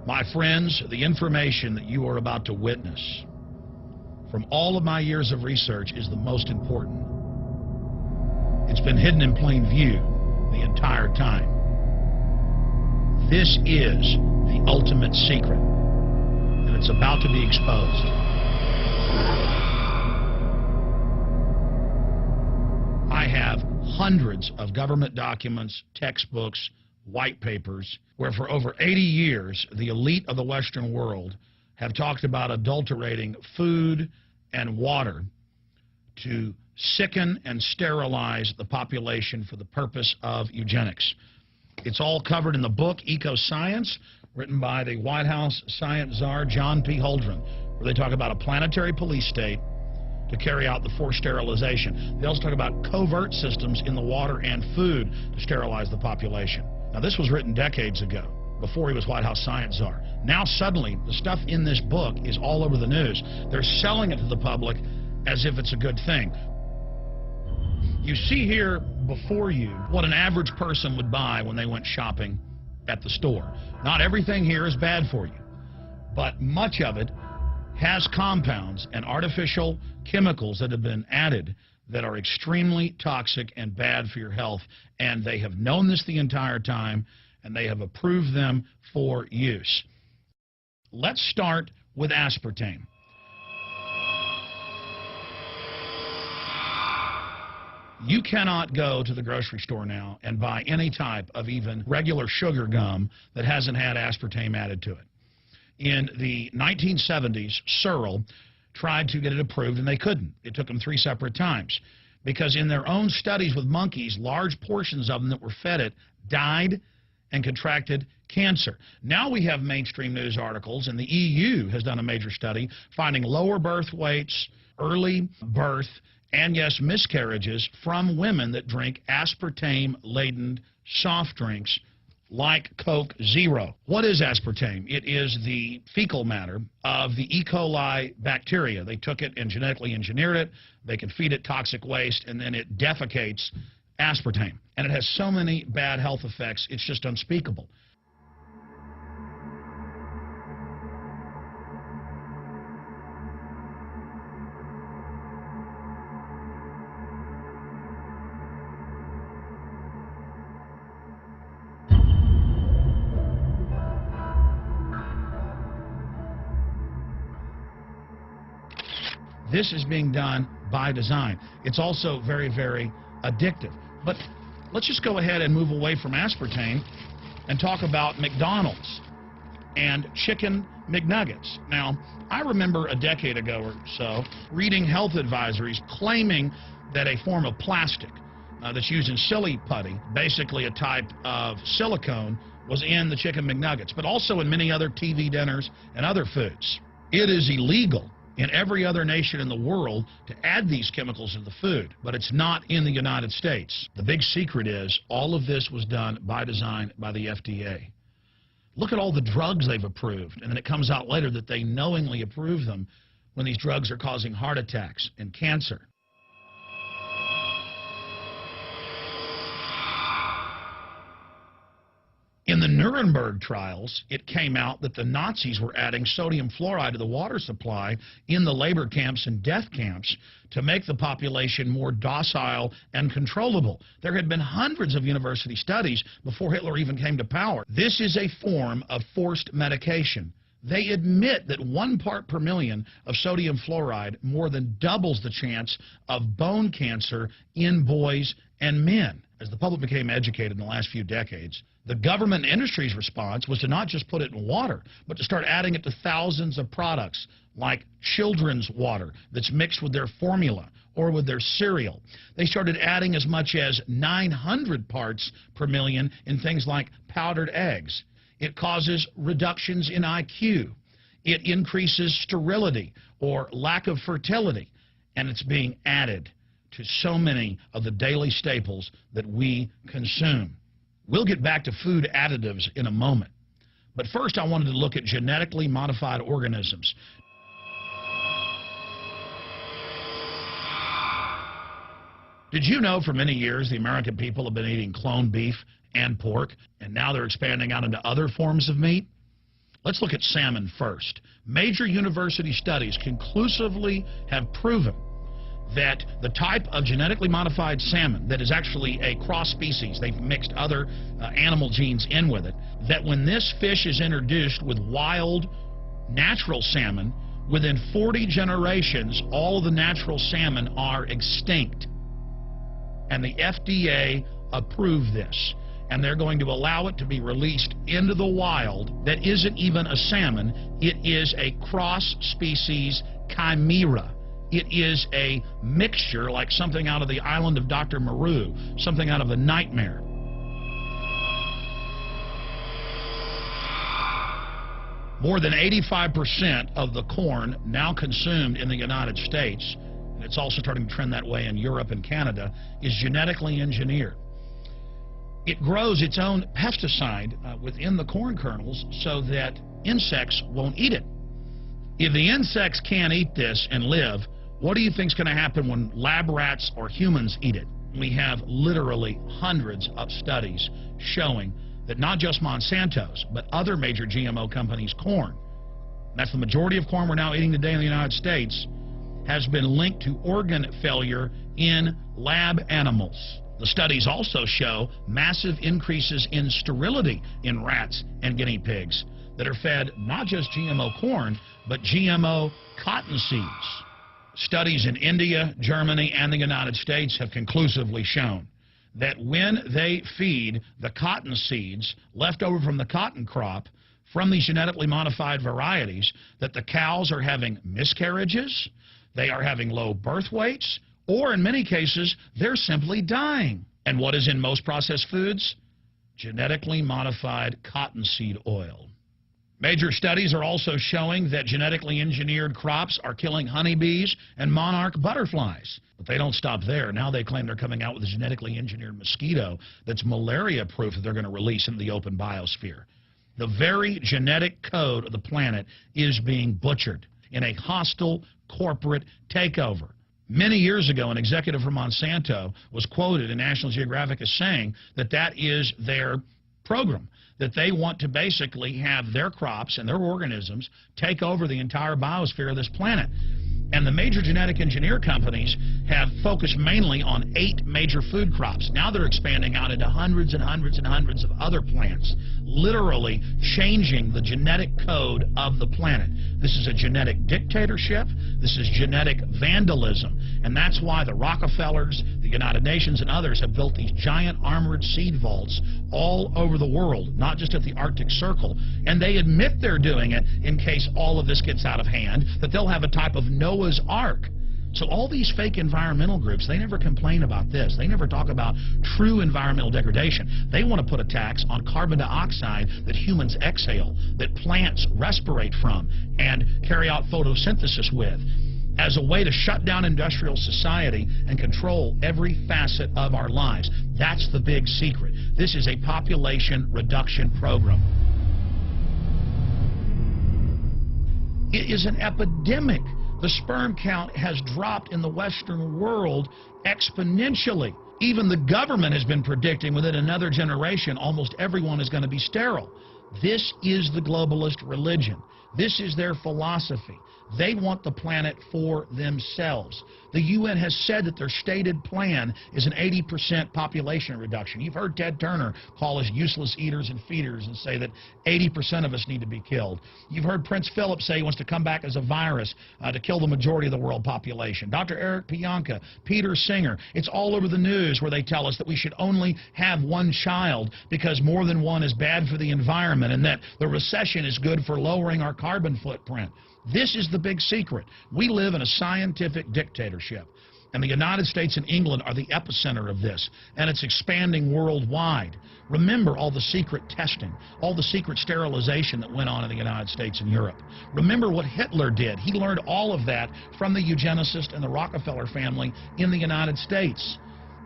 My friends, the information that you are about to witness from all of my years of research is the most important. It's been hidden in plain view the entire time. This is the ultimate secret, and it's about to be exposed. I have hundreds of government documents, textbooks, white papers, where for over 80 years, the elite of the Western world have talked about adulterating food and water to sicken and sterilize the population for the purpose of eugenics. It's all covered in the book Eco-Science, written by the White House science czar John P. Holdren, where they talk about a planetary police state to carry out the forced sterilization. They also talk about covert systems in the water and food to sterilize the population. Now, this was written decades ago, before he was White House science czar. Now, suddenly, the stuff in this book is all over the news. They're selling it to the public as if it's a good thing. You see here before you what an average person would buy when they went shopping at the store. Not everything here is bad for you, but much of it has compounds and artificial chemicals that have been added that are extremely toxic and bad for your health, and they have known this the entire time, and they have approved them for use. Let's start with aspartame. You cannot go to the grocery store now and buy any type of even regular sugar gum that hasn't had aspartame added to it. In the 1970s, Searle tried to get it approved, and they couldn't. It took them 3 separate times because in their own studies with monkeys, large portions of them that were fed it died and contracted cancer. Now we have mainstream news articles, and the EU has done a major study finding lower birth weights, early birth, and yes, miscarriages from women that drink aspartame-laden soft drinks like Coke Zero. What is aspartame? It is the fecal matter of the E. coli bacteria. They took it and genetically engineered it. They can feed it toxic waste, and then it defecates aspartame. And it has so many bad health effects, it's just unspeakable. This is being done by design. It's also very, very addictive. But let's just go ahead and move away from aspartame and talk about McDonald's and chicken McNuggets. Now, I remember a decade ago or so reading health advisories claiming that a form of plastic that's used in silly putty, basically a type of silicone, was in the chicken McNuggets, but also in many other TV dinners and other foods. It is illegal in every other nation in the world to add these chemicals to the food, but it's not in the United States. The big secret is all of this was done by design by the FDA. Look at all the drugs they've approved, and then it comes out later that they knowingly approve them when these drugs are causing heart attacks and cancer. In the Nuremberg trials, it came out that the Nazis were adding sodium fluoride to the water supply in the labor camps and death camps to make the population more docile and controllable. There had been hundreds of university studies before Hitler even came to power. This is a form of forced medication. They admit that 1 part per million of sodium fluoride more than doubles the chance of bone cancer in boys and men. As the public became educated in the last few decades, the government and industry's response was to not just put it in water, but to start adding it to thousands of products like children's water that's mixed with their formula or with their cereal. They started adding as much as 900 parts per million in things like powdered eggs. It causes reductions in IQ. It increases sterility or lack of fertility, and it's being added to so many of the daily staples that we consume. We'll get back to food additives in a moment. But first, I wanted to look at genetically modified organisms. Did you know for many years the American people have been eating cloned beef and pork, and now they're expanding out into other forms of meat? Let's look at salmon first. Major university studies conclusively have proven that the type of genetically modified salmon that is actually a cross species, they've mixed other animal genes in with it, that when this fish is introduced with wild natural salmon, within 40 generations, all of the natural salmon are extinct. And the FDA approved this. And they're going to allow it to be released into the wild that isn't even a salmon. It is a cross-species chimera. It is a mixture like something out of the island of Dr. Moreau, something out of a nightmare. More than 85% of the corn now consumed in the United States, and it's also starting to trend that way in Europe and Canada, is genetically engineered. It grows its own pesticide within the corn kernels so that insects won't eat it. If the insects can't eat this and live, what do you think is going to happen when lab rats or humans eat it? We have literally hundreds of studies showing that not just Monsanto's, but other major GMO companies' corn, that's the majority of corn we're now eating today in the United States, has been linked to organ failure in lab animals. The studies also show massive increases in sterility in rats and guinea pigs that are fed not just GMO corn, but GMO cotton seeds. Studies in India, Germany, and the United States have conclusively shown that when they feed the cotton seeds left over from the cotton crop from these genetically modified varieties, that the cows are having miscarriages, they are having low birth weights, or in many cases, they're simply dying. And what is in most processed foods? Genetically modified cottonseed oil. Major studies are also showing that genetically engineered crops are killing honeybees and monarch butterflies. But they don't stop there. Now they claim they're coming out with a genetically engineered mosquito that's malaria-proof that they're going to release into the open biosphere. The very genetic code of the planet is being butchered in a hostile corporate takeover. Many years ago, an executive from Monsanto was quoted in National Geographic as saying that that is their program, that they want to basically have their crops and their organisms take over the entire biosphere of this planet. And the major genetic engineer companies have focused mainly on 8 major food crops. Now they're expanding out into hundreds and hundreds and hundreds of other plants, literally changing the genetic code of the planet. This is a genetic dictatorship. This is genetic vandalism. And that's why the Rockefellers, the United Nations, and others have built these giant armored seed vaults all over the world, not just at the Arctic Circle. And they admit they're doing it in case all of this gets out of hand, that they'll have a type of Noah's Ark. So all these fake environmental groups, they never complain about this. They never talk about true environmental degradation. They want to put a tax on carbon dioxide that humans exhale, that plants respirate from and carry out photosynthesis with, as a way to shut down industrial society and control every facet of our lives. That's the big secret. This is a population reduction program. It is an epidemic. The sperm count has dropped in the Western world exponentially. Even the government has been predicting within another generation almost everyone is going to be sterile. This is the globalist religion. This is their philosophy. They want the planet for themselves. The UN has said that their stated plan is an 80% population reduction. You've heard Ted Turner call us useless eaters and feeders and say that 80% of us need to be killed. You've heard Prince Philip say he wants to come back as a virus to kill the majority of the world population. Dr. Eric Pianka, Peter Singer, it's all over the news where they tell us that we should only have one child because more than one is bad for the environment and that the recession is good for lowering our carbon footprint. This is the big secret. We live in a scientific dictatorship, and the United States and England are the epicenter of this, and it's expanding worldwide. Remember all the secret testing, all the secret sterilization that went on in the United States and Europe. Remember what Hitler did. He learned all of that from the eugenicist and the Rockefeller family in the United States.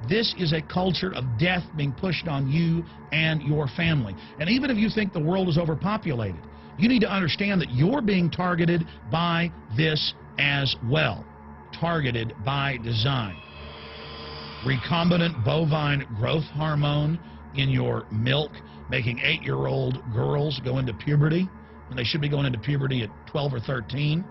This is a culture of death being pushed on you and your family. And even if you think the world is overpopulated, you need to understand that you're being targeted by this as well. Targeted by design. Recombinant bovine growth hormone in your milk, making 8-year-old girls go into puberty. when they should be going into puberty at 12 or 13.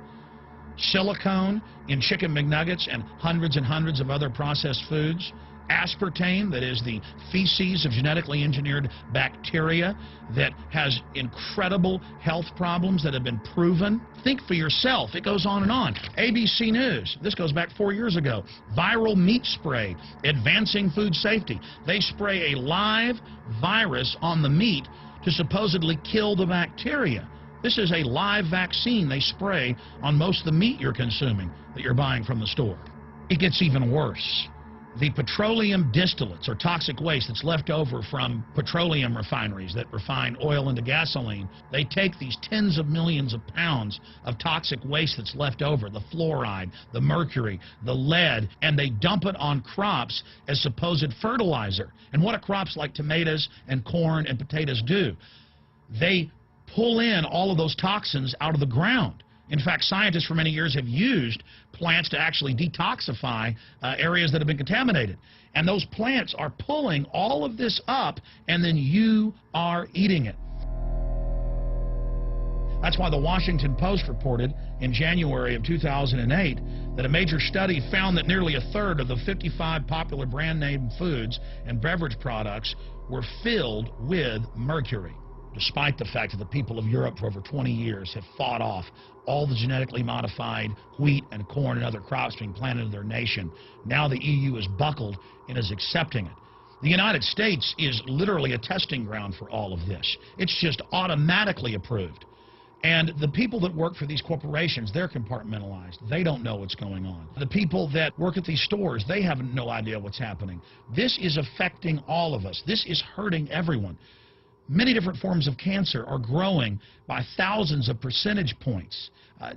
Silicone in chicken McNuggets and hundreds of other processed foods. Aspartame, that is the feces of genetically engineered bacteria that has incredible health problems that have been proven. Think for yourself. It goes on and on. ABC News, this goes back 4 years ago. Viral meat spray, advancing food safety. They spray a live virus on the meat to supposedly kill the bacteria. This is a live vaccine they spray on most of the meat you're consuming that you're buying from the store. It gets even worse. The petroleum distillates, or toxic waste that's left over from petroleum refineries that refine oil into gasoline, they take these tens of millions of pounds of toxic waste that's left over, the fluoride, the mercury, the lead, and they dump it on crops as supposed fertilizer. And what do crops like tomatoes and corn and potatoes do? They pull in all of those toxins out of the ground. In fact, scientists for many years have used plants to actually detoxify areas that have been contaminated. And those plants are pulling all of this up, and then you are eating it. That's why the Washington Post reported in January of 2008 that a major study found that nearly a third of the 55 popular brand name foods and beverage products were filled with mercury. Despite the fact that the people of Europe for over 20 years have fought off all the genetically modified wheat and corn and other crops being planted in their nation, now the EU is buckled and is accepting it. The United States is literally a testing ground for all of this. It's just automatically approved. And the people that work for these corporations, they're compartmentalized. They don't know what's going on. The people that work at these stores, they have no idea what's happening. This is affecting all of us. This is hurting everyone. Many different forms of cancer are growing by thousands of percentage points.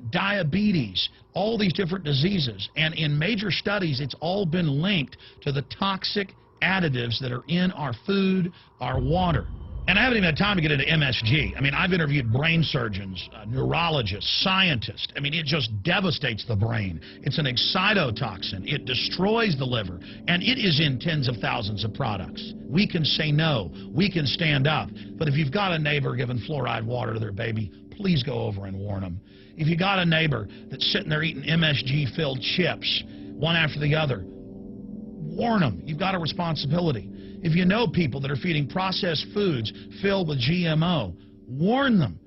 Diabetes, all these different diseases. And in major studies, it's all been linked to the toxic additives that are in our food, our water. And I haven't even had time to get into MSG. I mean, I've interviewed brain surgeons, neurologists, scientists. I mean, it just devastates the brain. It's an excitotoxin. It destroys the liver. And it is in tens of thousands of products. We can say no. We can stand up. But if you've got a neighbor giving fluoride water to their baby, please go over and warn them. If you got a neighbor that's sitting there eating MSG-filled chips, one after the other, warn them. You've got a responsibility. If you know people that are feeding processed foods filled with GMO, warn them.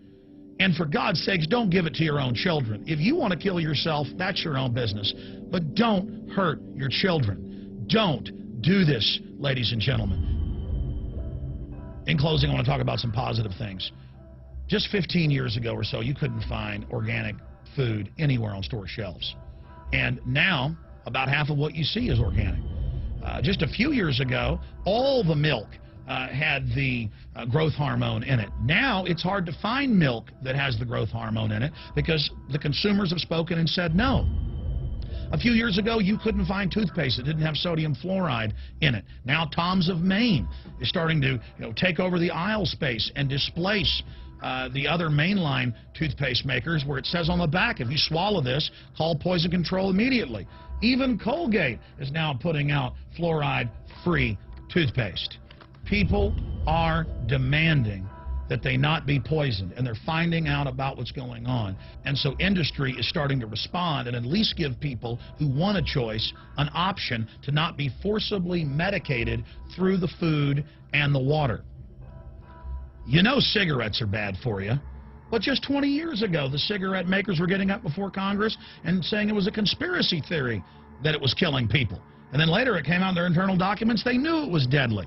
And for God's sakes, don't give it to your own children. If you want to kill yourself, that's your own business. But don't hurt your children. Don't do this, ladies and gentlemen. In closing, I want to talk about some positive things. Just 15 years ago or so, you couldn't find organic food anywhere on store shelves. And now, about half of what you see is organic. Just a few years ago, all the milk had the growth hormone in it. Now it's hard to find milk that has the growth hormone in it because the consumers have spoken and said no. A few years ago, you couldn't find toothpaste that didn't have sodium fluoride in it. Now Tom's of Maine is starting to take over the aisle space and displace the other mainline toothpaste makers, where it says on the back, if you swallow this, call poison control immediately. Even Colgate is now putting out fluoride-free toothpaste. People are demanding that they not be poisoned, and they're finding out about what's going on. And so industry is starting to respond and at least give people who want a choice an option to not be forcibly medicated through the food and the water. You know cigarettes are bad for you. But just 20 years ago, the cigarette makers were getting up before Congress and saying it was a conspiracy theory that it was killing people. And then later it came out in their internal documents, they knew it was deadly.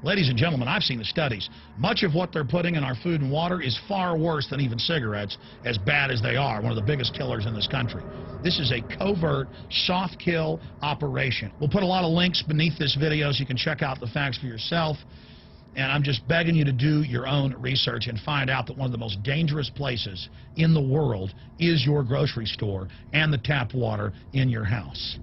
Ladies and gentlemen, I've seen the studies. Much of what they're putting in our food and water is far worse than even cigarettes, as bad as they are, one of the biggest killers in this country. This is a covert, soft kill operation. We'll put a lot of links beneath this video so you can check out the facts for yourself. And I'm just begging you to do your own research and find out that one of the most dangerous places in the world is your grocery store and the tap water in your house.